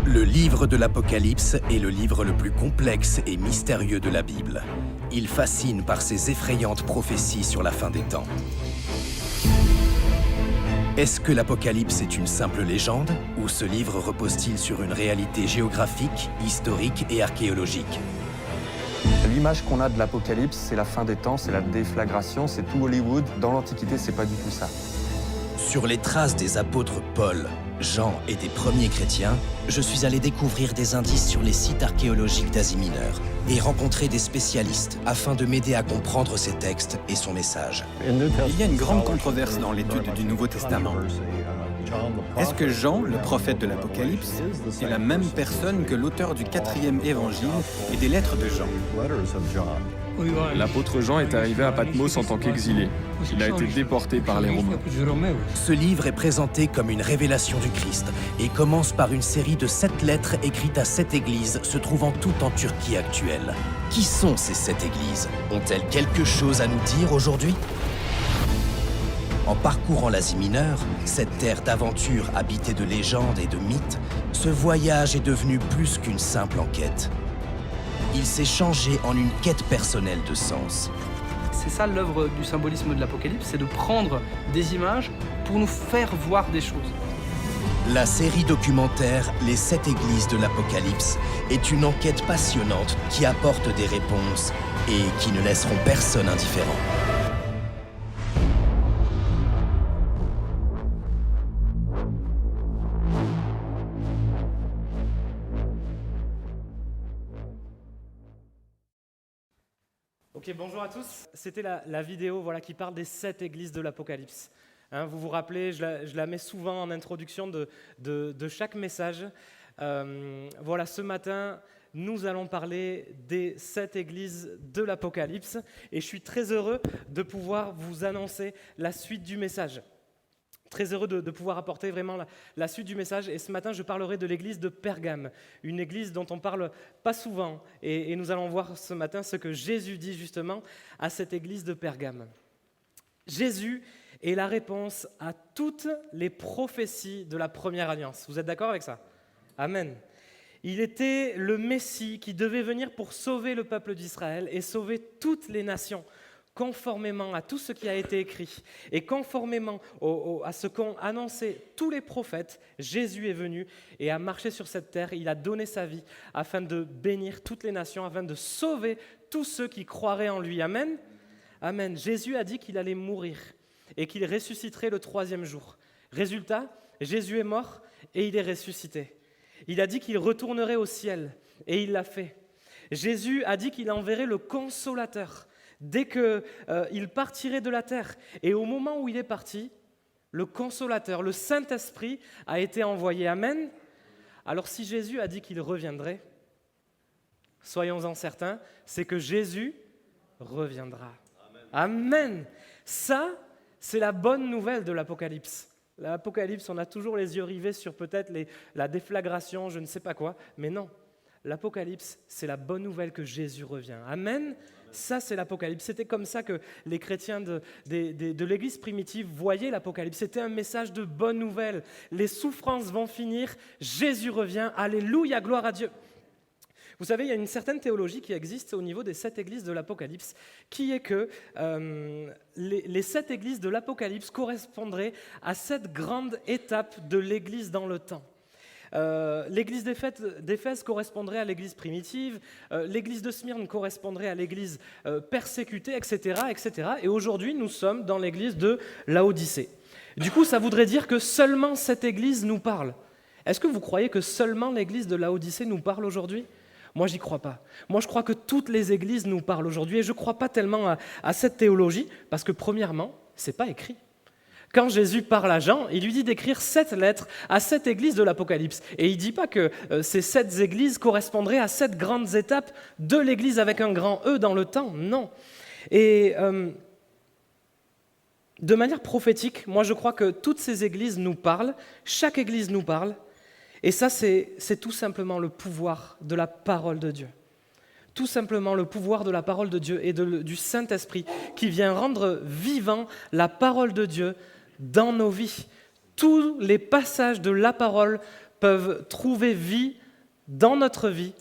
Le livre de l'Apocalypse est le livre le plus complexe et mystérieux de la Bible. Il fascine par ses effrayantes prophéties sur la fin des temps. Est-ce que l'Apocalypse est une simple légende, ou ce livre repose-t-il sur une réalité géographique, historique et archéologique? L'image qu'on a de l'Apocalypse, c'est la fin des temps, c'est la déflagration, c'est tout Hollywood. Dans l'Antiquité, c'est pas du tout ça. Sur les traces des apôtres Paul, Jean et des premiers chrétiens, je suis allé découvrir des indices sur les sites archéologiques d'Asie mineure et rencontrer des spécialistes afin de m'aider à comprendre ces textes et son message. Il y a une grande controverse dans l'étude du Nouveau Testament. Est-ce que Jean, le prophète de l'Apocalypse, est la même personne que l'auteur du 4e évangile et des lettres de Jean? L'apôtre Jean est arrivé à Patmos en tant qu'exilé. Il a été déporté par les Romains. Ce livre est présenté comme une révélation du Christ et commence par une série de 7 lettres écrites à 7 églises se trouvant toutes en Turquie actuelle. Qui sont ces 7 églises? Ont-elles quelque chose à nous dire aujourd'hui? En parcourant l'Asie mineure, cette terre d'aventure habitée de légendes et de mythes, ce voyage est devenu plus qu'une simple enquête. Il s'est changé en une quête personnelle de sens. C'est ça l'œuvre du symbolisme de l'Apocalypse, c'est de prendre des images pour nous faire voir des choses. La série documentaire Les 7 églises de l'Apocalypse est une enquête passionnante qui apporte des réponses et qui ne laisseront personne indifférent. Ok, bonjour à tous. C'était la vidéo qui parle des 7 églises de l'Apocalypse. Hein, vous vous rappelez, je la mets souvent en introduction de chaque message. Ce matin, nous allons parler des 7 églises de l'Apocalypse et je suis très heureux de pouvoir vous annoncer la suite du message. Très heureux de pouvoir apporter vraiment la suite du message. Et ce matin, je parlerai de l'église de Pergame, une église dont on ne parle pas souvent. Et nous allons voir ce matin ce que Jésus dit justement à cette église de Pergame. Jésus est la réponse à toutes les prophéties de la première alliance. Vous êtes d'accord avec ça? Amen. Il était le Messie qui devait venir pour sauver le peuple d'Israël et sauver toutes les nations, conformément à tout ce qui a été écrit et conformément à ce qu'ont annoncé tous les prophètes, Jésus est venu et a marché sur cette terre. Il a donné sa vie afin de bénir toutes les nations, afin de sauver tous ceux qui croiraient en lui. Amen. Amen. Jésus a dit qu'il allait mourir et qu'il ressusciterait le 3e jour. Résultat, Jésus est mort et il est ressuscité. Il a dit qu'il retournerait au ciel et il l'a fait. Jésus a dit qu'il enverrait le Consolateur dès qu'il partirait de la terre. Et au moment où il est parti, le Consolateur, le Saint-Esprit, a été envoyé. Amen. Alors si Jésus a dit qu'il reviendrait, soyons-en certains, c'est que Jésus reviendra. Amen. Ça, c'est la bonne nouvelle de l'Apocalypse. L'Apocalypse, on a toujours les yeux rivés sur peut-être la déflagration, je ne sais pas quoi, mais non. L'Apocalypse, c'est la bonne nouvelle que Jésus revient. Amen. Ça, c'est l'Apocalypse. C'était comme ça que les chrétiens de l'Église primitive voyaient l'Apocalypse. C'était un message de bonne nouvelle. Les souffrances vont finir, Jésus revient, alléluia, gloire à Dieu. Vous savez, il y a une certaine théologie qui existe au niveau des 7 églises de l'Apocalypse, qui est que les 7 églises de l'Apocalypse correspondraient à 7 grandes étapes de l'Église dans le temps. L'église d'Éphèse correspondrait à l'église primitive, l'église de Smyrne correspondrait à l'église persécutée, etc., etc. Et aujourd'hui, nous sommes dans l'église de Laodicée. Du coup, ça voudrait dire que seulement cette église nous parle. Est-ce que vous croyez que seulement l'église de Laodicée nous parle aujourd'hui? Moi, j'y crois pas. Moi, je crois que toutes les églises nous parlent aujourd'hui et je ne crois pas tellement à cette théologie parce que, premièrement, ce n'est pas écrit. Quand Jésus parle à Jean, il lui dit d'écrire 7 lettres à 7 églises de l'Apocalypse. Et il ne dit pas que ces 7 églises correspondraient à 7 grandes étapes de l'église avec un grand E dans le temps. Non. Et de manière prophétique, moi je crois que toutes ces églises nous parlent, chaque église nous parle. Et ça, c'est tout simplement le pouvoir de la parole de Dieu. Tout simplement le pouvoir de la parole de Dieu et du Saint-Esprit qui vient rendre vivant la parole de Dieu dans nos vies. Tous les passages de la parole peuvent trouver vie dans notre vie,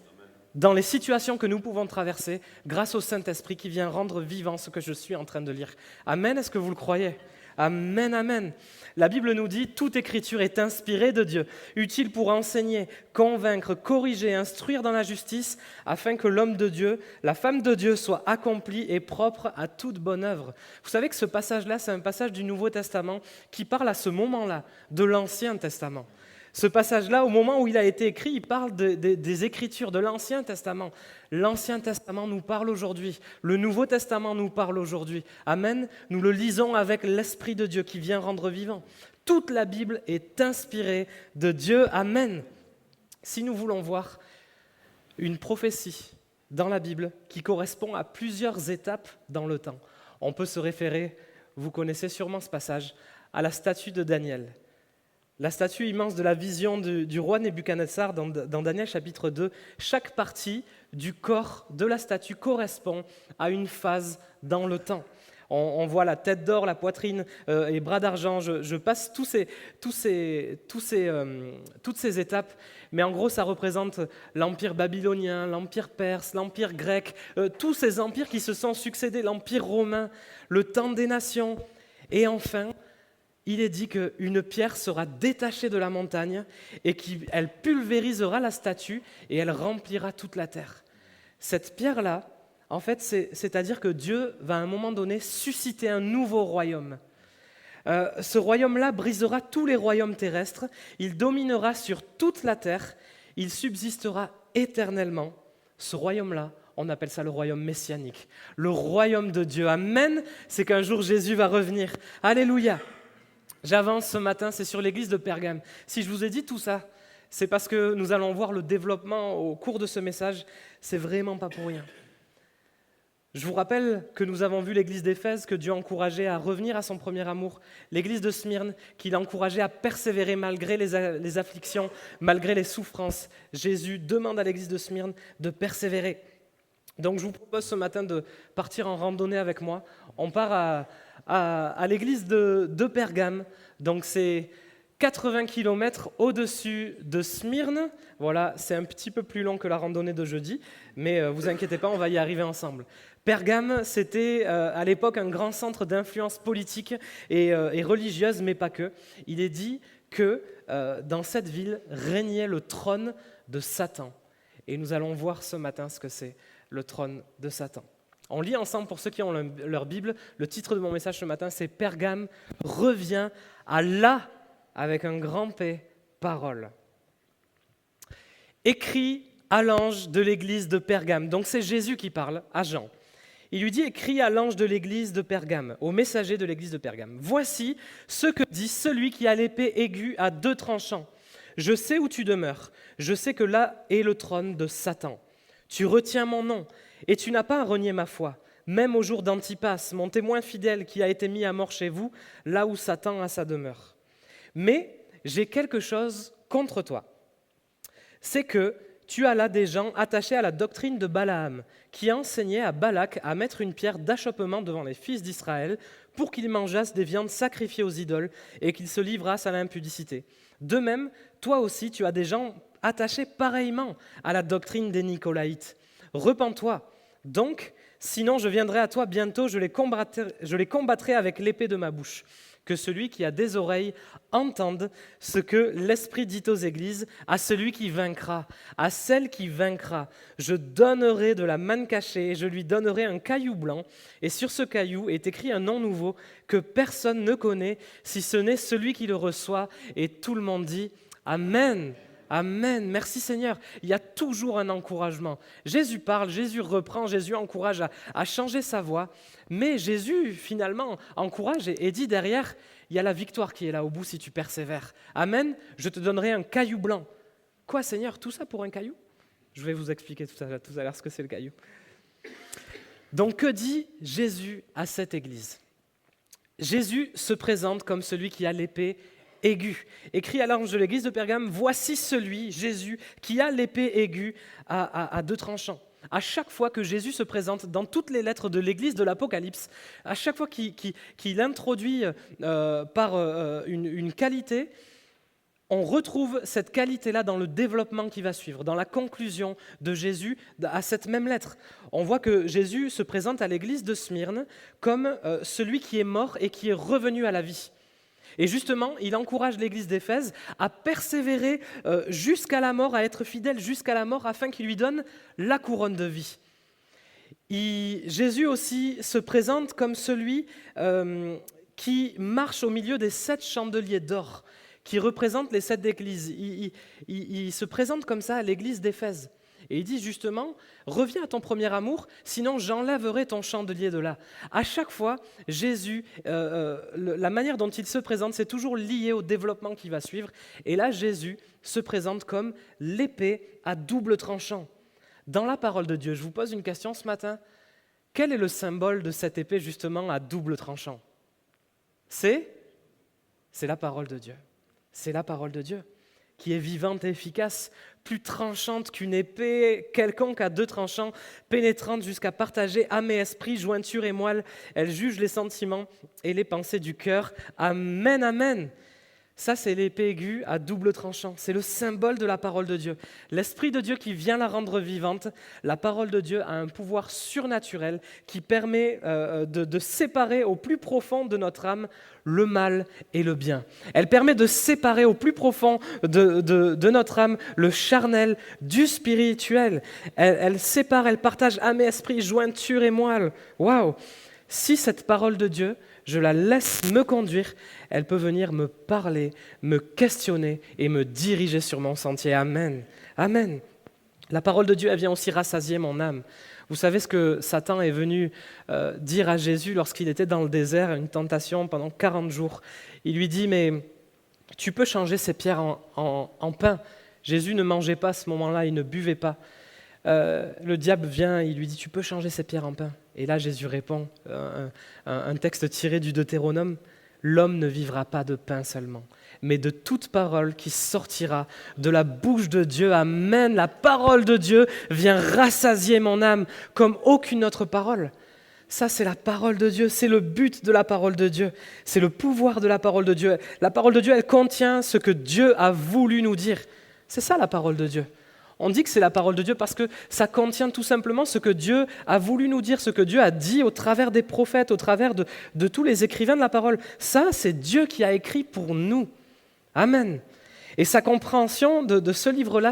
dans les situations que nous pouvons traverser, grâce au Saint-Esprit qui vient rendre vivant ce que je suis en train de lire. Amen, est-ce que vous le croyez ? Amen, amen. La Bible nous dit « Toute écriture est inspirée de Dieu, utile pour enseigner, convaincre, corriger, instruire dans la justice, afin que l'homme de Dieu, la femme de Dieu soit accomplie et propre à toute bonne œuvre. » Vous savez que ce passage-là, c'est un passage du Nouveau Testament qui parle à ce moment-là de l'Ancien Testament. Ce passage-là, au moment où il a été écrit, il parle des Écritures, de l'Ancien Testament. L'Ancien Testament nous parle aujourd'hui. Le Nouveau Testament nous parle aujourd'hui. Amen. Nous le lisons avec l'Esprit de Dieu qui vient rendre vivant. Toute la Bible est inspirée de Dieu. Amen. Si nous voulons voir une prophétie dans la Bible qui correspond à plusieurs étapes dans le temps, on peut se référer, vous connaissez sûrement ce passage, à la statue de Daniel. La statue immense de la vision du roi Nebuchadnezzar dans Daniel chapitre 2, chaque partie du corps de la statue correspond à une phase dans le temps. On voit la tête d'or, la poitrine et les bras d'argent. Je passe toutes ces étapes, mais en gros, ça représente l'empire babylonien, l'empire perse, l'empire grec, tous ces empires qui se sont succédés, l'empire romain, le temps des nations. Et enfin, il est dit qu'une pierre sera détachée de la montagne et qu'elle pulvérisera la statue et elle remplira toute la terre. Cette pierre-là, en fait, c'est-à-dire que Dieu va à un moment donné susciter un nouveau royaume. Ce royaume-là brisera tous les royaumes terrestres, il dominera sur toute la terre, il subsistera éternellement. Ce royaume-là, on appelle ça le royaume messianique, le royaume de Dieu. Amen, c'est qu'un jour Jésus va revenir. Alléluia. J'avance ce matin, c'est sur l'église de Pergame. Si je vous ai dit tout ça, c'est parce que nous allons voir le développement au cours de ce message. C'est vraiment pas pour rien. Je vous rappelle que nous avons vu l'église d'Éphèse, que Dieu encourageait à revenir à son premier amour. L'église de Smyrne, qu'il encourageait à persévérer malgré les afflictions, malgré les souffrances. Jésus demande à l'église de Smyrne de persévérer. Donc je vous propose ce matin de partir en randonnée avec moi. On part à l'église de Pergame. Donc c'est 80 km au-dessus de Smyrne. Voilà, c'est un petit peu plus long que la randonnée de jeudi, mais vous inquiétez pas, on va y arriver ensemble. Pergame, c'était à l'époque un grand centre d'influence politique et religieuse, mais pas que. Il est dit que dans cette ville régnait le trône de Satan. Et nous allons voir ce matin ce que c'est, le trône de Satan. On lit ensemble, pour ceux qui ont leur Bible, le titre de mon message ce matin, c'est « Pergame revient à la » avec un grand P, parole. Écrit à l'ange de l'église de Pergame. Donc c'est Jésus qui parle à Jean. Il lui dit, écrit à l'ange de l'église de Pergame, au messager de l'église de Pergame. Voici ce que dit celui qui a l'épée aiguë à 2 tranchants. Je sais où tu demeures. Je sais que là est le trône de Satan. Tu retiens mon nom et tu n'as pas renié ma foi. Même au jour d'Antipas, mon témoin fidèle qui a été mis à mort chez vous, là où Satan a sa demeure. Mais j'ai quelque chose contre toi. C'est que tu as là des gens attachés à la doctrine de Balaam, qui enseignait à Balak à mettre une pierre d'achoppement devant les fils d'Israël pour qu'ils mangeassent des viandes sacrifiées aux idoles et qu'ils se livrassent à l'impudicité. De même, toi aussi, tu as des gens attachés pareillement à la doctrine des Nicolaïtes. Repens-toi, donc, sinon je viendrai à toi bientôt, je les combattrai avec l'épée de ma bouche. Que celui qui a des oreilles entende ce que l'Esprit dit aux églises, à celui qui vaincra, à celle qui vaincra. Je donnerai de la manne cachée et je lui donnerai un caillou blanc. Et sur ce caillou est écrit un nom nouveau que personne ne connaît, si ce n'est celui qui le reçoit. Et tout le monde dit Amen. Amen, merci Seigneur. Il y a toujours un encouragement. Jésus parle, Jésus reprend, Jésus encourage à changer sa voie. Mais Jésus, finalement, encourage et dit derrière, il y a la victoire qui est là au bout si tu persévères. Amen, je te donnerai un caillou blanc. Quoi Seigneur, tout ça pour un caillou ? Je vais vous expliquer tout à l'heure ce que c'est le caillou. Donc que dit Jésus à cette église ? Jésus se présente comme celui qui a l'épée aiguë. Écrit à l'ange de l'église de Pergame, voici celui, Jésus, qui a l'épée aiguë à 2 tranchants. À chaque fois que Jésus se présente dans toutes les lettres de l'église de l'Apocalypse, à chaque fois qu'il introduit par une qualité, on retrouve cette qualité-là dans le développement qui va suivre, dans la conclusion de Jésus à cette même lettre. On voit que Jésus se présente à l'église de Smyrne comme celui qui est mort et qui est revenu à la vie. Et justement, il encourage l'église d'Éphèse à persévérer jusqu'à la mort, à être fidèle jusqu'à la mort, afin qu'il lui donne la couronne de vie. Jésus aussi se présente comme celui qui marche au milieu des 7 chandeliers d'or, qui représentent les 7 églises. Il se présente comme ça à l'église d'Éphèse. Et il dit justement, reviens à ton premier amour, sinon j'enlèverai ton chandelier de là. À chaque fois, Jésus, la manière dont il se présente, c'est toujours lié au développement qui va suivre. Et là, Jésus se présente comme l'épée à double tranchant. Dans la parole de Dieu, je vous pose une question ce matin. Quel est le symbole de cette épée justement à double tranchant ? C'est la parole de Dieu. C'est la parole de Dieu qui est vivante et efficace, plus tranchante qu'une épée quelconque à 2 tranchants, pénétrante jusqu'à partager âme et esprit, jointure et moelle. Elle juge les sentiments et les pensées du cœur. Amen, amen. Ça, c'est l'épée aiguë à double tranchant. C'est le symbole de la parole de Dieu. L'Esprit de Dieu qui vient la rendre vivante. La parole de Dieu a un pouvoir surnaturel qui permet de séparer au plus profond de notre âme le mal et le bien. Elle permet de séparer au plus profond de notre âme le charnel du spirituel. Elle sépare, elle partage âme et esprit, jointure et moelle. Waouh! Si cette parole de Dieu, je la laisse me conduire, elle peut venir me parler, me questionner et me diriger sur mon sentier. Amen. Amen. La parole de Dieu, elle vient aussi rassasier mon âme. Vous savez ce que Satan est venu dire à Jésus lorsqu'il était dans le désert, une tentation pendant 40 jours. Il lui dit, mais tu peux changer ces pierres en pain. Jésus ne mangeait pas à ce moment-là, il ne buvait pas. Le diable vient, il lui dit, tu peux changer ces pierres en pain. Et là, Jésus répond, un texte tiré du Deutéronome, l'homme ne vivra pas de pain seulement, mais de toute parole qui sortira de la bouche de Dieu. Amen. La parole de Dieu vient rassasier mon âme comme aucune autre parole. Ça, c'est la parole de Dieu, c'est le but de la parole de Dieu, c'est le pouvoir de la parole de Dieu. La parole de Dieu, elle contient ce que Dieu a voulu nous dire. C'est ça la parole de Dieu. On dit que c'est la parole de Dieu parce que ça contient tout simplement ce que Dieu a voulu nous dire, ce que Dieu a dit au travers des prophètes, au travers de tous les écrivains de la parole. Ça, c'est Dieu qui a écrit pour nous. Amen. Et sa compréhension de ce livre-là,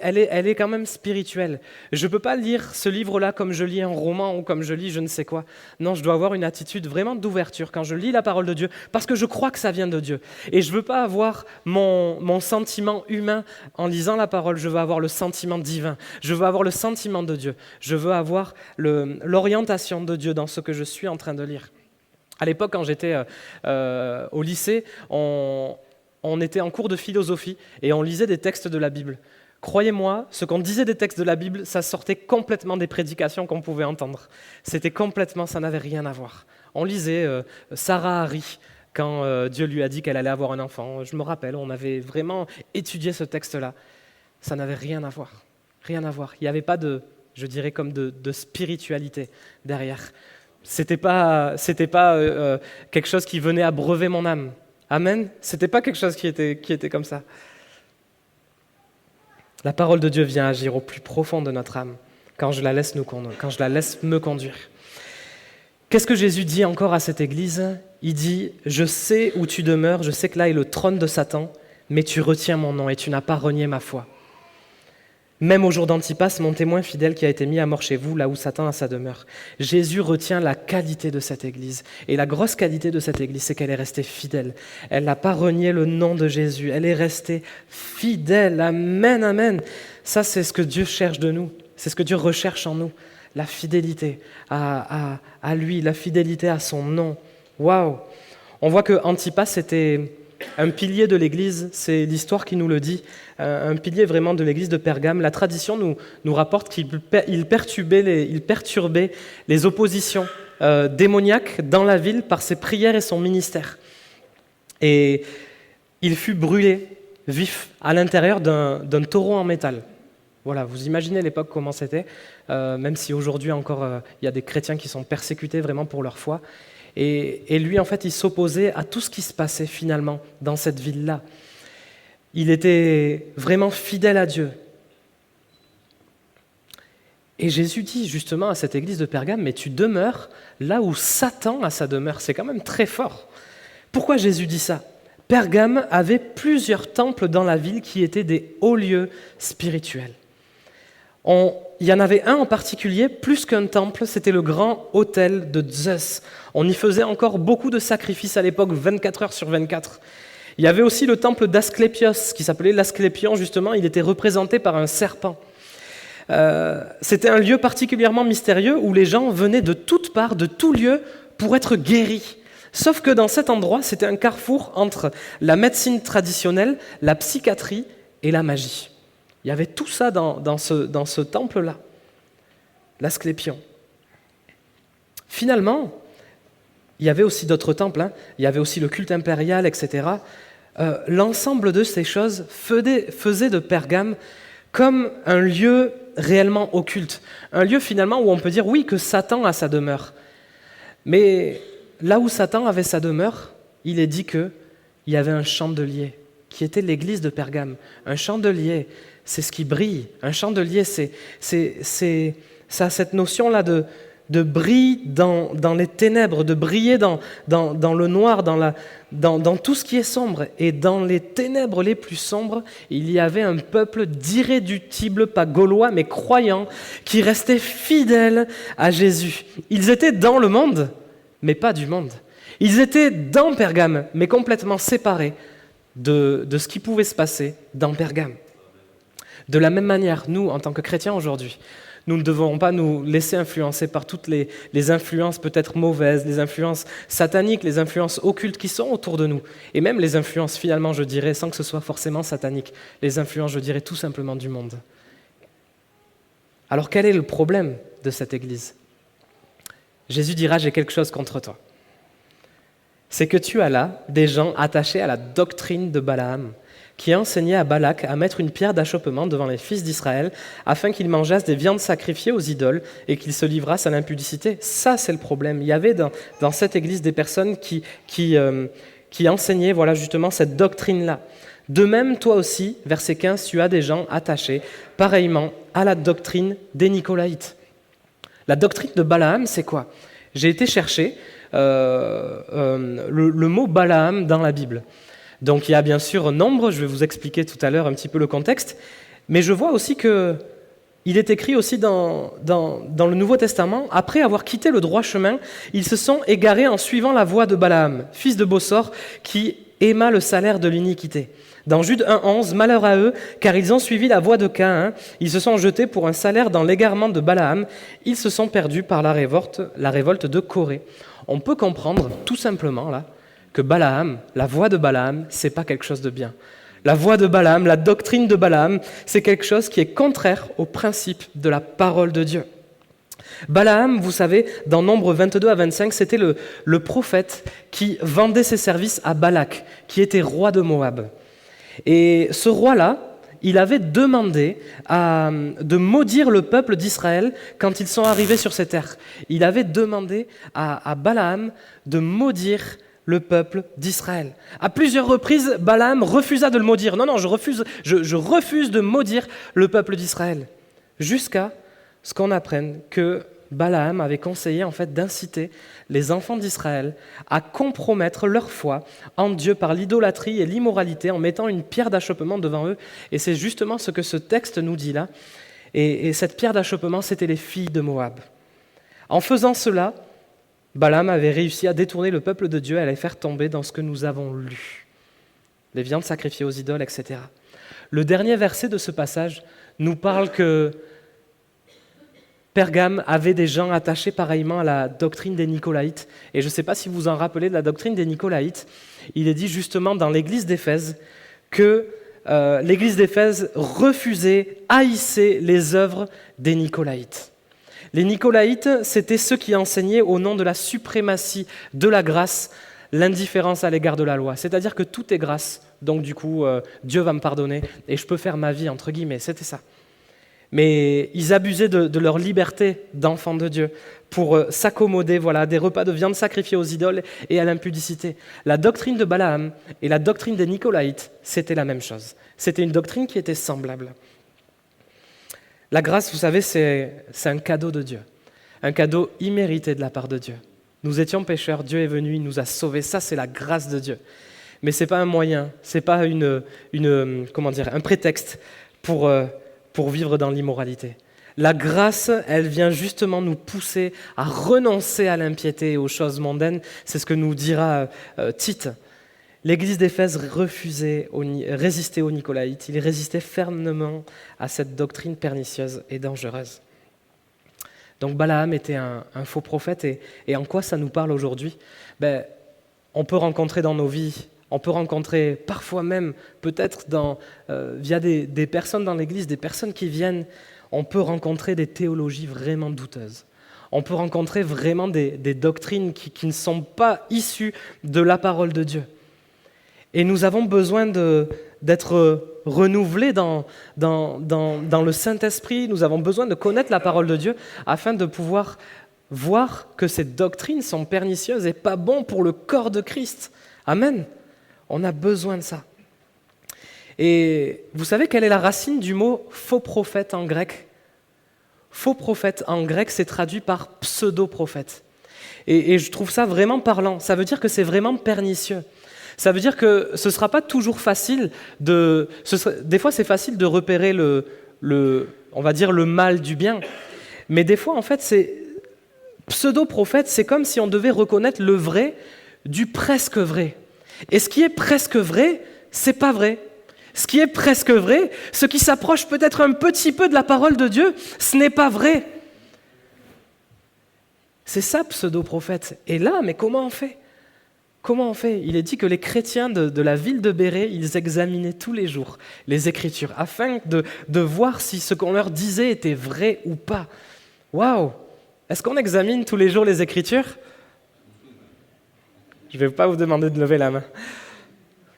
elle est quand même spirituelle. Je ne peux pas lire ce livre-là comme je lis un roman ou comme je lis je ne sais quoi. Non, je dois avoir une attitude vraiment d'ouverture quand je lis la parole de Dieu, parce que je crois que ça vient de Dieu. Et je ne veux pas avoir mon sentiment humain en lisant la parole, je veux avoir le sentiment divin. Je veux avoir le sentiment de Dieu. Je veux avoir l'orientation de Dieu dans ce que je suis en train de lire. À l'époque, quand j'étais au lycée, on était en cours de philosophie et on lisait des textes de la Bible. Croyez-moi, ce qu'on disait des textes de la Bible, ça sortait complètement des prédications qu'on pouvait entendre. C'était complètement, ça n'avait rien à voir. On lisait Sarah Harry quand Dieu lui a dit qu'elle allait avoir un enfant. Je me rappelle, on avait vraiment étudié ce texte-là. Ça n'avait rien à voir. Rien à voir. Il n'y avait pas de, je dirais, comme de spiritualité derrière. C'était pas quelque chose qui venait abreuver mon âme. Amen. C'était pas quelque chose qui était comme ça. La parole de Dieu vient agir au plus profond de notre âme quand je la laisse quand je la laisse me conduire. Qu'est-ce que Jésus dit encore à cette église ? Il dit « Je sais où tu demeures, je sais que là est le trône de Satan, mais tu retiens mon nom et tu n'as pas renié ma foi. » Même au jour d'Antipas, mon témoin fidèle qui a été mis à mort chez vous, là où Satan a sa demeure. Jésus retient la qualité de cette Église. Et la grosse qualité de cette Église, c'est qu'elle est restée fidèle. Elle n'a pas renié le nom de Jésus. Elle est restée fidèle. Amen, amen. Ça, c'est ce que Dieu cherche de nous. C'est ce que Dieu recherche en nous. La fidélité à lui, la fidélité à son nom. Waouh! On voit que Antipas, c'était un pilier de l'Église, c'est l'histoire qui nous le dit, un pilier vraiment de l'Église de Pergame. La tradition nous rapporte qu'il perturbait les oppositions démoniaques dans la ville par ses prières et son ministère. Et il fut brûlé vif à l'intérieur d'un taureau en métal. Voilà, vous imaginez l'époque comment c'était, même si aujourd'hui encore il y a des chrétiens qui sont persécutés vraiment pour leur foi. Et lui, en fait, il s'opposait à tout ce qui se passait finalement dans cette ville-là. Il était vraiment fidèle à Dieu. Et Jésus dit justement à cette église de Pergame, mais tu demeures là où Satan a sa demeure. C'est quand même très fort. Pourquoi Jésus dit ça ? Pergame avait plusieurs temples dans la ville qui étaient des hauts lieux spirituels. Il y en avait un en particulier, plus qu'un temple, c'était le grand autel de Zeus. On y faisait encore beaucoup de sacrifices à l'époque, 24 heures sur 24. Il y avait aussi le temple d'Asclépios, qui s'appelait l'Asclépion, justement, il était représenté par un serpent. C'était un lieu particulièrement mystérieux où les gens venaient de toutes parts, de tout lieu, pour être guéris. Sauf que dans cet endroit, c'était un carrefour entre la médecine traditionnelle, la psychiatrie et la magie. Il y avait tout ça dans ce temple-là, l'Asclépion. Finalement, il y avait aussi d'autres temples, il y avait aussi le culte impérial, etc. L'ensemble de ces choses faisait de Pergame comme un lieu réellement occulte, un lieu finalement où on peut dire oui que Satan a sa demeure. Mais là où Satan avait sa demeure, il est dit qu'il y avait un chandelier qui était l'église de Pergame. Un chandelier, c'est ce qui brille. Un chandelier, ça a cette notion-là de brille dans les ténèbres, de briller dans le noir, dans tout ce qui est sombre. Et dans les ténèbres les plus sombres, il y avait un peuple d'irréductibles, pas gaulois, mais croyants, qui restait fidèles à Jésus. Ils étaient dans le monde, mais pas du monde. Ils étaient dans Pergame, mais complètement séparés de ce qui pouvait se passer dans Pergame. De la même manière, nous, en tant que chrétiens aujourd'hui, nous ne devons pas nous laisser influencer par toutes les influences peut-être mauvaises, les influences sataniques, les influences occultes qui sont autour de nous. Et même les influences, finalement, je dirais, sans que ce soit forcément satanique, les influences, je dirais, tout simplement du monde. Alors quel est le problème de cette Église ? Jésus dira « J'ai quelque chose contre toi ». C'est que tu as là des gens attachés à la doctrine de Balaam, qui enseignait à Balak à mettre une pierre d'achoppement devant les fils d'Israël afin qu'ils mangeassent des viandes sacrifiées aux idoles et qu'ils se livrassent à l'impudicité. Ça, c'est le problème. Il y avait dans cette église des personnes qui enseignaient voilà, justement cette doctrine-là. De même, toi aussi, verset 15, tu as des gens attachés pareillement à la doctrine des Nicolaïtes. La doctrine de Balaam, c'est quoi ? J'ai été chercher le mot Balaam dans la Bible. Donc il y a bien sûr nombre, je vais vous expliquer tout à l'heure un petit peu le contexte, mais je vois aussi qu'il est écrit aussi dans le Nouveau Testament, après avoir quitté le droit chemin, ils se sont égarés en suivant la voie de Balaam, fils de Bossor, qui aima le salaire de l'iniquité. Dans Jude 1,11, malheur à eux, car ils ont suivi la voie de Caïn, ils se sont jetés pour un salaire dans l'égarement de Balaam, ils se sont perdus par la révolte de Corée. On peut comprendre tout simplement là, que Balaam, la voie de Balaam, c'est pas quelque chose de bien. La voie de Balaam, la doctrine de Balaam, c'est quelque chose qui est contraire au principe de la parole de Dieu. Balaam, vous savez, dans Nombre 22 à 25, c'était le prophète qui vendait ses services à Balak, qui était roi de Moab. Et ce roi-là, il avait demandé de maudire le peuple d'Israël quand ils sont arrivés sur ces terres. Il avait demandé à Balaam de maudire le peuple d'Israël. À plusieurs reprises, Balaam refusa de le maudire. Non, je refuse de maudire le peuple d'Israël. Jusqu'à ce qu'on apprenne que Balaam avait conseillé en fait d'inciter les enfants d'Israël à compromettre leur foi en Dieu par l'idolâtrie et l'immoralité en mettant une pierre d'achoppement devant eux. Et c'est justement ce que ce texte nous dit là. Et cette pierre d'achoppement, c'était les filles de Moab. En faisant cela, Balaam avait réussi à détourner le peuple de Dieu et à les faire tomber dans ce que nous avons lu. Les viandes sacrifiées aux idoles, etc. Le dernier verset de ce passage nous parle que Pergame avait des gens attachés pareillement à la doctrine des Nicolaïtes. Et je ne sais pas si vous vous en rappelez de la doctrine des Nicolaïtes. Il est dit justement dans l'église d'Éphèse que l'église d'Éphèse refusait, haïssait les œuvres des Nicolaïtes. Les Nicolaïtes, c'était ceux qui enseignaient au nom de la suprématie de la grâce, l'indifférence à l'égard de la loi. C'est-à-dire que tout est grâce, donc du coup, Dieu va me pardonner et je peux faire ma vie, entre guillemets, c'était ça. Mais ils abusaient de leur liberté d'enfants de Dieu pour s'accommoder à des repas de viande sacrifiés aux idoles et à l'impudicité. La doctrine de Balaam et la doctrine des Nicolaïtes, c'était la même chose. C'était une doctrine qui était semblable. La grâce, vous savez, c'est un cadeau de Dieu, un cadeau immérité de la part de Dieu. Nous étions pécheurs, Dieu est venu, il nous a sauvés. Ça, c'est la grâce de Dieu. Mais ce n'est pas un moyen, ce n'est pas un prétexte pour vivre dans l'immoralité. La grâce, elle vient justement nous pousser à renoncer à l'impiété et aux choses mondaines. C'est ce que nous dira Tite. L'Église d'Éphèse résistait aux Nicolaïtes. Il résistait fermement à cette doctrine pernicieuse et dangereuse. Donc Balaam était un faux prophète. Et en quoi ça nous parle aujourd'hui ? On peut rencontrer dans nos vies, on peut rencontrer parfois même, peut-être via des personnes dans l'Église, des personnes qui viennent, on peut rencontrer des théologies vraiment douteuses. On peut rencontrer vraiment des doctrines qui ne sont pas issues de la parole de Dieu. Et nous avons besoin d'être renouvelés dans le Saint-Esprit. Nous avons besoin de connaître la parole de Dieu afin de pouvoir voir que ces doctrines sont pernicieuses et pas bon pour le corps de Christ. Amen. On a besoin de ça. Et vous savez quelle est la racine du mot faux prophète en grec ? Faux prophète en grec, c'est traduit par pseudo-prophète. Et je trouve ça vraiment parlant. Ça veut dire que c'est vraiment pernicieux. Ça veut dire que ce ne sera pas toujours facile des fois, c'est facile de repérer on va dire le mal du bien. Mais des fois, en fait, c'est pseudo-prophète, c'est comme si on devait reconnaître le vrai du presque vrai. Et ce qui est presque vrai, c'est pas vrai. Ce qui est presque vrai, ce qui s'approche peut-être un petit peu de la parole de Dieu, ce n'est pas vrai. C'est ça, pseudo-prophète. Et là, mais comment on fait ? Comment on fait ? Il est dit que les chrétiens de la ville de Bérée, ils examinaient tous les jours les Écritures afin de voir si ce qu'on leur disait était vrai ou pas. Waouh ! Est-ce qu'on examine tous les jours les Écritures ? Je ne vais pas vous demander de lever la main.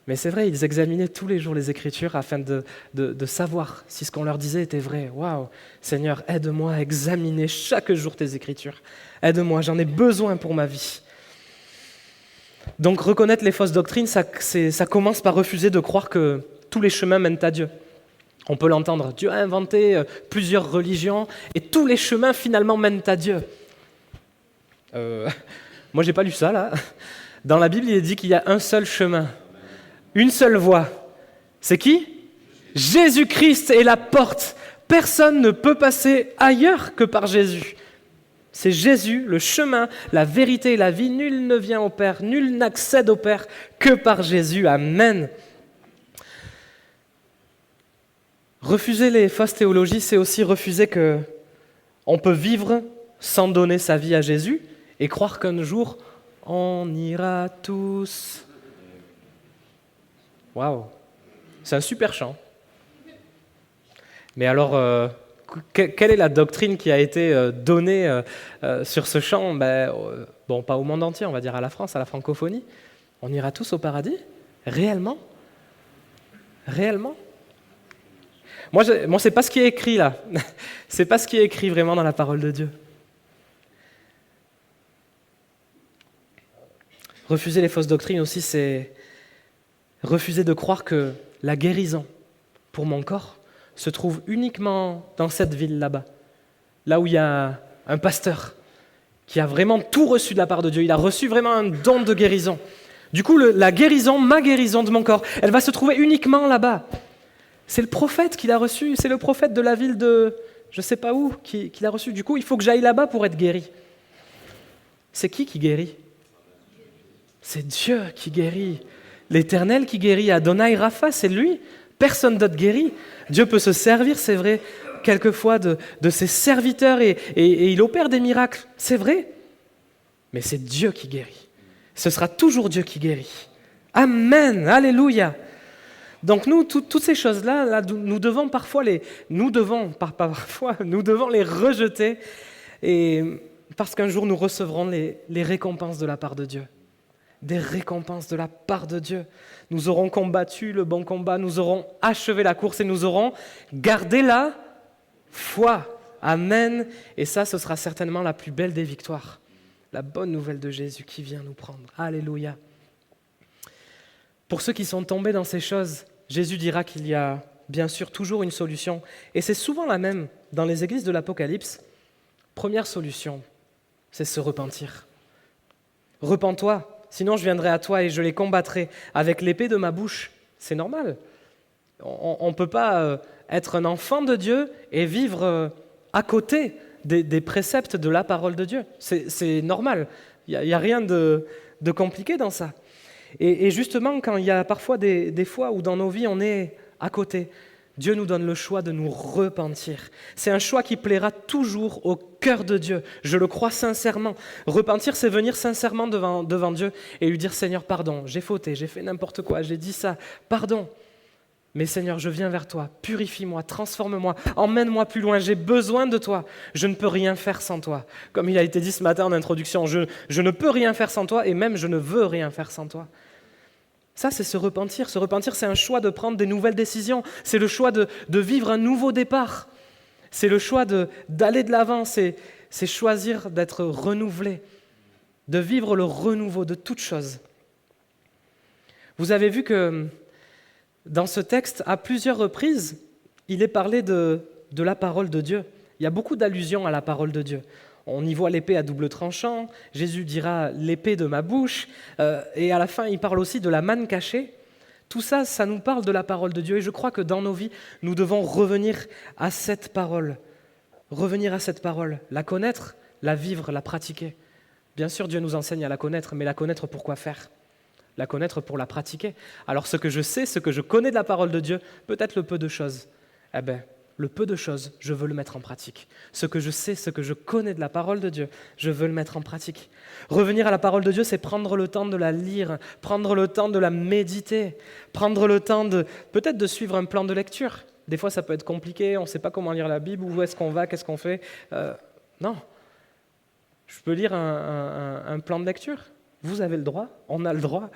Mais c'est vrai, ils examinaient tous les jours les Écritures afin de savoir si ce qu'on leur disait était vrai. Waouh ! Seigneur, aide-moi à examiner chaque jour tes Écritures. Aide-moi, j'en ai besoin pour ma vie. Donc reconnaître les fausses doctrines, ça commence par refuser de croire que tous les chemins mènent à Dieu. On peut l'entendre, Dieu a inventé plusieurs religions et tous les chemins finalement mènent à Dieu. Moi j'ai pas lu ça là. Dans la Bible il est dit qu'il y a un seul chemin, une seule voie. C'est qui ? Jésus-Christ est la porte. Personne ne peut passer ailleurs que par Jésus. C'est Jésus, le chemin, la vérité et la vie. Nul ne vient au Père, nul n'accède au Père que par Jésus. Amen. Refuser les fausses théologies, c'est aussi refuser qu'on peut vivre sans donner sa vie à Jésus et croire qu'un jour, on ira tous. Waouh, c'est un super chant. Mais alors... quelle est la doctrine qui a été donnée sur ce champ ? Bon, pas au monde entier, on va dire à la France, à la francophonie. On ira tous au paradis ? Réellement ? Réellement ? Moi, c'est pas ce qui est écrit là. C'est pas ce qui est écrit vraiment dans la parole de Dieu. Refuser les fausses doctrines aussi, c'est refuser de croire que la guérison pour mon corps se trouve uniquement dans cette ville là-bas, là où il y a un pasteur qui a vraiment tout reçu de la part de Dieu. Il a reçu vraiment un don de guérison. Du coup, la guérison, ma guérison de mon corps, elle va se trouver uniquement là-bas. C'est le prophète qui l'a reçu, c'est le prophète de la ville de je ne sais pas où qui l'a reçu. Du coup, il faut que j'aille là-bas pour être guéri. C'est qui guérit ? C'est Dieu qui guérit. L'Éternel qui guérit. Adonai Rapha, c'est lui. Personne d'autre guérit. Dieu peut se servir, c'est vrai, quelquefois de ses serviteurs et il opère des miracles, c'est vrai. Mais c'est Dieu qui guérit. Ce sera toujours Dieu qui guérit. Amen, alléluia. Donc nous, toutes ces choses-là, nous devons parfois nous devons les rejeter parce qu'un jour nous recevrons les récompenses de la part de Dieu. Des récompenses de la part de Dieu. Nous aurons combattu le bon combat, nous aurons achevé la course et nous aurons gardé la Foi. Amen. Et ça, ce sera certainement la plus belle des victoires. La bonne nouvelle de Jésus qui vient nous prendre. Alléluia. Pour ceux qui sont tombés dans ces choses, Jésus dira qu'il y a bien sûr toujours une solution. Et c'est souvent la même dans les églises de l'Apocalypse. Première solution, c'est se repentir. Repens-toi, sinon je viendrai à toi et je les combattrai avec l'épée de ma bouche. C'est normal. On ne peut pas être un enfant de Dieu et vivre à côté des préceptes de la parole de Dieu. C'est normal. Il n'y a rien de compliqué dans ça. Et justement, quand il y a parfois des fois où dans nos vies on est à côté, Dieu nous donne le choix de nous repentir. C'est un choix qui plaira toujours au cœur de Dieu. Je le crois sincèrement. Repentir, c'est venir sincèrement devant Dieu et lui dire « Seigneur, pardon, j'ai fauté, j'ai fait n'importe quoi, j'ai dit ça, pardon. Mais Seigneur, je viens vers toi, purifie-moi, transforme-moi, emmène-moi plus loin, j'ai besoin de toi. Je ne peux rien faire sans toi. » Comme il a été dit ce matin en introduction, je ne peux rien faire sans toi et même je ne veux rien faire sans toi. Ça, c'est se repentir. Se repentir, c'est un choix de prendre des nouvelles décisions. C'est le choix de vivre un nouveau départ. C'est le choix d'aller de l'avant. C'est choisir d'être renouvelé, de vivre le renouveau de toutes choses. Vous avez vu que dans ce texte, à plusieurs reprises, il est parlé de la parole de Dieu. Il y a beaucoup d'allusions à la parole de Dieu. On y voit l'épée à double tranchant, Jésus dira « l'épée de ma bouche », et à la fin, il parle aussi de la manne cachée. Tout ça, ça nous parle de la parole de Dieu, et je crois que dans nos vies, nous devons revenir à cette parole, la connaître, la vivre, la pratiquer. Bien sûr, Dieu nous enseigne à la connaître, mais la connaître pour quoi faire ? La connaître pour la pratiquer. Alors ce que je sais, ce que je connais de la parole de Dieu, peut-être le peu de choses, le peu de choses, je veux le mettre en pratique. Ce que je sais, ce que je connais de la parole de Dieu, je veux le mettre en pratique. Revenir à la parole de Dieu, c'est prendre le temps de la lire, prendre le temps de la méditer, prendre le temps peut-être de suivre un plan de lecture. Des fois, ça peut être compliqué, on ne sait pas comment lire la Bible, où est-ce qu'on va, qu'est-ce qu'on fait. Non, je peux lire un plan de lecture. Vous avez le droit, on a le droit.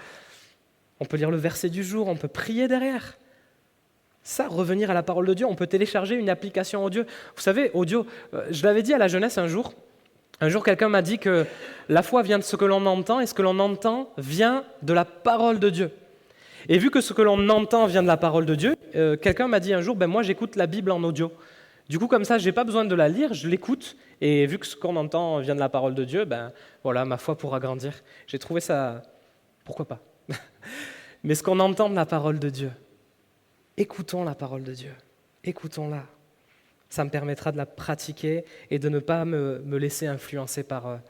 On peut lire le verset du jour, on peut prier derrière. Ça, revenir à la parole de Dieu, on peut télécharger une application audio. Vous savez, audio, je l'avais dit à la jeunesse un jour. Un jour, quelqu'un m'a dit que la foi vient de ce que l'on entend et ce que l'on entend vient de la parole de Dieu. Et vu que ce que l'on entend vient de la parole de Dieu, quelqu'un m'a dit un jour, moi j'écoute la Bible en audio. Du coup, comme ça, je n'ai pas besoin de la lire, je l'écoute. Et vu que ce qu'on entend vient de la parole de Dieu, voilà, ma foi pourra grandir. J'ai trouvé ça, pourquoi pas. Mais ce qu'on entend de la parole de Dieu, écoutons la parole de Dieu, écoutons-la. Ça me permettra de la pratiquer et de ne pas me laisser influencer par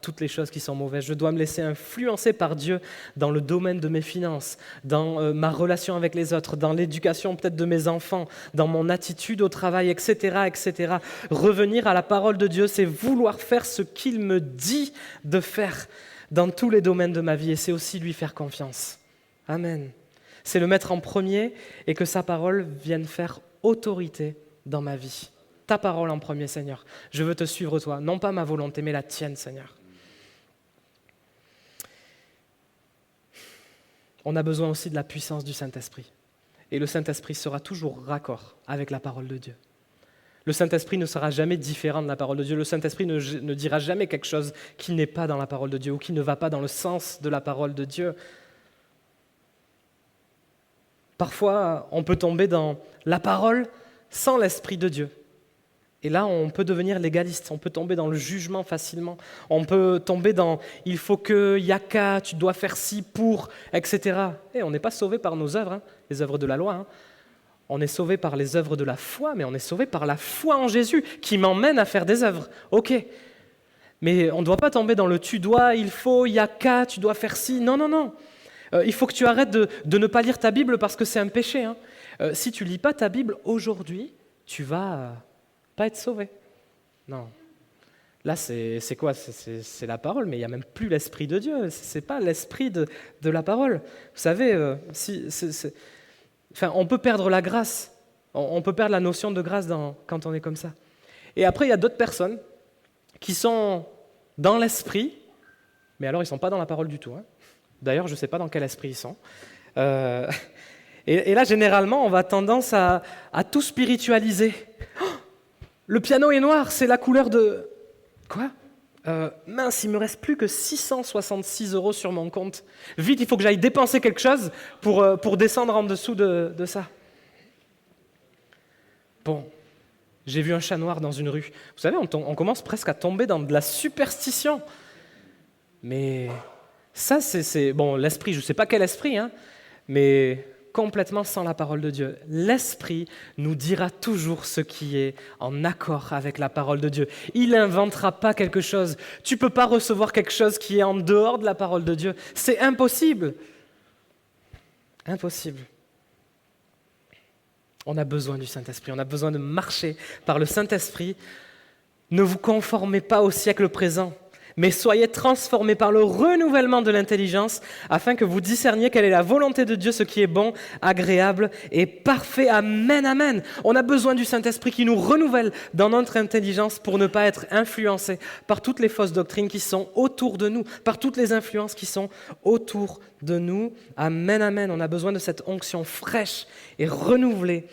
toutes les choses qui sont mauvaises. Je dois me laisser influencer par Dieu dans le domaine de mes finances, dans ma relation avec les autres, dans l'éducation peut-être de mes enfants, dans mon attitude au travail, etc., etc. Revenir à la parole de Dieu, c'est vouloir faire ce qu'il me dit de faire dans tous les domaines de ma vie et c'est aussi lui faire confiance. Amen. C'est le mettre en premier et que sa parole vienne faire autorité dans ma vie. Ta parole en premier, Seigneur. Je veux te suivre, toi. Non pas ma volonté, mais la tienne, Seigneur. On a besoin aussi de la puissance du Saint-Esprit. Et le Saint-Esprit sera toujours raccord avec la parole de Dieu. Le Saint-Esprit ne sera jamais différent de la parole de Dieu. Le Saint-Esprit ne dira jamais quelque chose qui n'est pas dans la parole de Dieu ou qui ne va pas dans le sens de la parole de Dieu. Parfois, on peut tomber dans la parole sans l'Esprit de Dieu. Et là, on peut devenir légaliste, on peut tomber dans le jugement facilement, on peut tomber dans « il faut que, yaka, tu dois faire ci pour, etc. » Et on n'est pas sauvé par nos œuvres, les œuvres de la loi. On est sauvé par les œuvres de la foi, mais on est sauvé par la foi en Jésus qui m'emmène à faire des œuvres. Ok, mais on ne doit pas tomber dans le « tu dois, il faut, yaka, tu dois faire ci ». Non, non, non. Il faut que tu arrêtes de ne pas lire ta Bible parce que c'est un péché. Si tu ne lis pas ta Bible aujourd'hui, tu vas pas être sauvé. Non. Là, c'est quoi ? C'est la parole, mais il n'y a même plus l'Esprit de Dieu. Ce n'est pas l'Esprit de la parole. Vous savez, on peut perdre la grâce. On peut perdre la notion de grâce quand on est comme ça. Et après, il y a d'autres personnes qui sont dans l'Esprit, mais alors ils ne sont pas dans la parole du tout. D'ailleurs, je ne sais pas dans quel esprit ils sont. Et là, généralement, on va tendance à tout spiritualiser. Oh, Le piano est noir, c'est la couleur de... Quoi ? Mince, il me reste plus que 666 € sur mon compte. Vite, il faut que j'aille dépenser quelque chose pour descendre en dessous de ça. Bon, j'ai vu un chat noir dans une rue. Vous savez, on commence presque à tomber dans de la superstition. Mais ça, c'est bon, l'esprit, je ne sais pas quel esprit, hein, mais complètement sans la parole de Dieu. L'esprit nous dira toujours ce qui est en accord avec la parole de Dieu. Il n'inventera pas quelque chose. Tu ne peux pas recevoir quelque chose qui est en dehors de la parole de Dieu. C'est impossible. Impossible. On a besoin du Saint-Esprit, on a besoin de marcher par le Saint-Esprit. Ne vous conformez pas au siècle présent, mais soyez transformés par le renouvellement de l'intelligence, afin que vous discerniez quelle est la volonté de Dieu, ce qui est bon, agréable et parfait. Amen, amen. On a besoin du Saint-Esprit qui nous renouvelle dans notre intelligence pour ne pas être influencés par toutes les fausses doctrines qui sont autour de nous, par toutes les influences qui sont autour de nous. Amen, amen. On a besoin de cette onction fraîche et renouvelée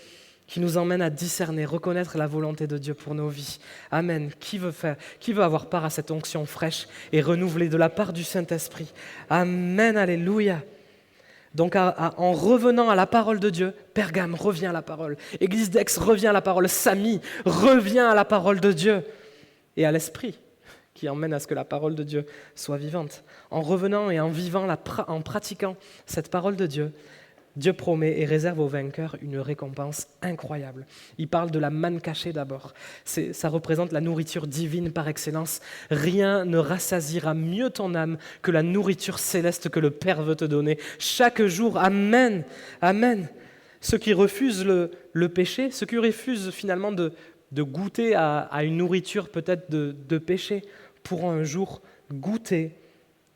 qui nous emmène à discerner, reconnaître la volonté de Dieu pour nos vies. Amen. Qui veut avoir part à cette onction fraîche et renouvelée de la part du Saint-Esprit? Amen, alléluia. Donc en revenant à la parole de Dieu, Pergame revient à la parole, Église d'Aix revient à la parole, Samy revient à la parole de Dieu et à l'Esprit qui emmène à ce que la parole de Dieu soit vivante. En revenant et en vivant, en pratiquant cette parole de Dieu, Dieu promet et réserve aux vainqueurs une récompense incroyable. Il parle de la manne cachée d'abord. Ça représente la nourriture divine par excellence. Rien ne rassasiera mieux ton âme que la nourriture céleste que le Père veut te donner chaque jour. Amen, amen. Ceux qui refusent le péché, ceux qui refusent finalement de goûter à une nourriture peut-être de péché, pourront un jour goûter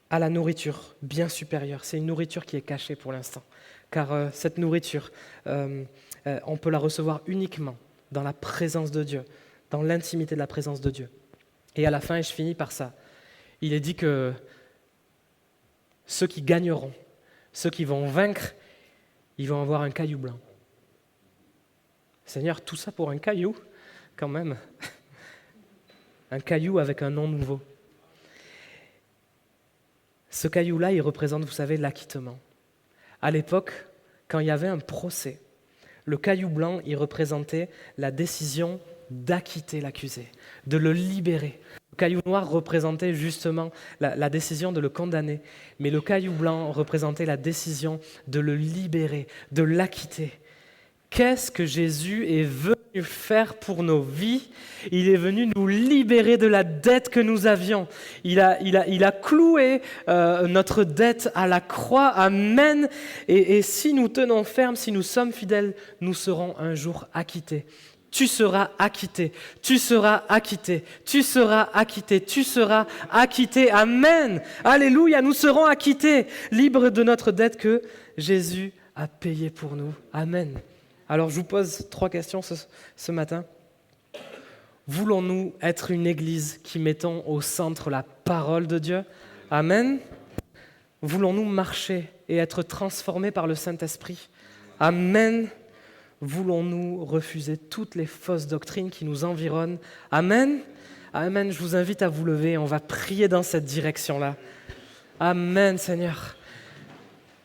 à la nourriture bien supérieure. C'est une nourriture qui est cachée pour l'instant. Car cette nourriture, on peut la recevoir uniquement dans la présence de Dieu, dans l'intimité de la présence de Dieu. Et à la fin, et je finis par ça, il est dit que ceux qui gagneront, ceux qui vont vaincre, ils vont avoir un caillou blanc. Seigneur, tout ça pour un caillou, quand même. Un caillou avec un nom nouveau. Ce caillou-là, il représente, vous savez, l'acquittement. À l'époque, quand il y avait un procès, le caillou blanc, il représentait la décision d'acquitter l'accusé, de le libérer. Le caillou noir représentait justement la décision de le condamner, mais le caillou blanc représentait la décision de le libérer, de l'acquitter. Qu'est-ce que Jésus est venu faire pour nos vies? Il est venu nous libérer de la dette que nous avions. Il a cloué notre dette à la croix. Amen. Et si nous tenons ferme, si nous sommes fidèles, nous serons un jour acquittés. Tu seras acquitté, tu seras acquitté, tu seras acquitté, tu seras acquitté. Amen. Alléluia, nous serons acquittés, libres de notre dette que Jésus a payée pour nous. Amen. Alors je vous pose 3 questions ce matin. Voulons-nous être une église qui mettons au centre la parole de Dieu? Amen. Voulons-nous marcher et être transformés par le Saint-Esprit? Amen. Voulons-nous refuser toutes les fausses doctrines qui nous environnent? Amen. Amen. Je vous invite à vous lever. On va prier dans cette direction-là. Amen, Seigneur.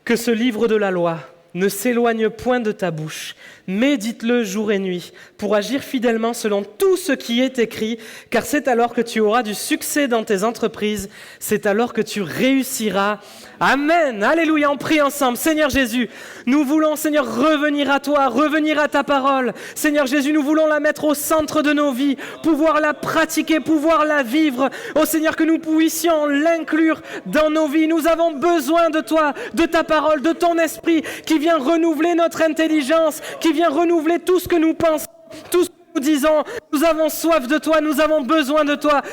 Que ce livre de la loi ne s'éloigne point de ta bouche. Médite-le jour et nuit pour agir fidèlement selon tout ce qui est écrit, car c'est alors que tu auras du succès dans tes entreprises, c'est alors que tu réussiras. Amen. Alléluia, on prie ensemble. Seigneur Jésus, nous voulons, Seigneur, revenir à toi, revenir à ta parole. Seigneur Jésus, nous voulons la mettre au centre de nos vies, pouvoir la pratiquer, pouvoir la vivre. Oh Seigneur, que nous puissions l'inclure dans nos vies. Nous avons besoin de toi, de ta parole, de ton esprit qui vient renouveler notre intelligence, qui vient renouveler tout ce que nous pensons, tout ce que nous disons. Nous avons soif de toi, nous avons besoin de toi.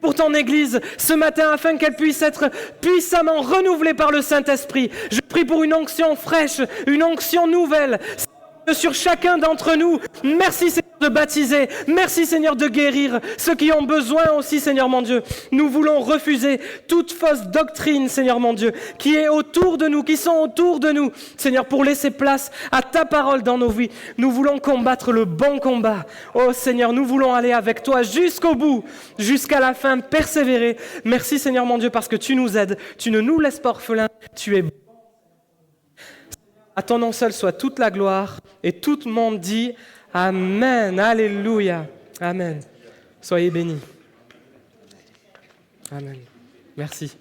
Pour ton Église ce matin, afin qu'elle puisse être puissamment renouvelée par le Saint-Esprit. Je prie pour une onction fraîche, une onction nouvelle sur chacun d'entre nous. Merci Seigneur de baptiser. Merci Seigneur de guérir ceux qui ont besoin aussi, Seigneur mon Dieu. Nous voulons refuser toute fausse doctrine, Seigneur mon Dieu, qui est autour de nous, qui sont autour de nous, Seigneur, pour laisser place à ta parole dans nos vies. Nous voulons combattre le bon combat. Oh Seigneur, nous voulons aller avec toi jusqu'au bout, jusqu'à la fin, persévérer. Merci Seigneur mon Dieu, parce que tu nous aides, tu ne nous laisses pas orphelins, tu es bon. À ton nom seul soit toute la gloire, et tout le monde dit Amen, alléluia, amen. Soyez bénis. Amen. Merci.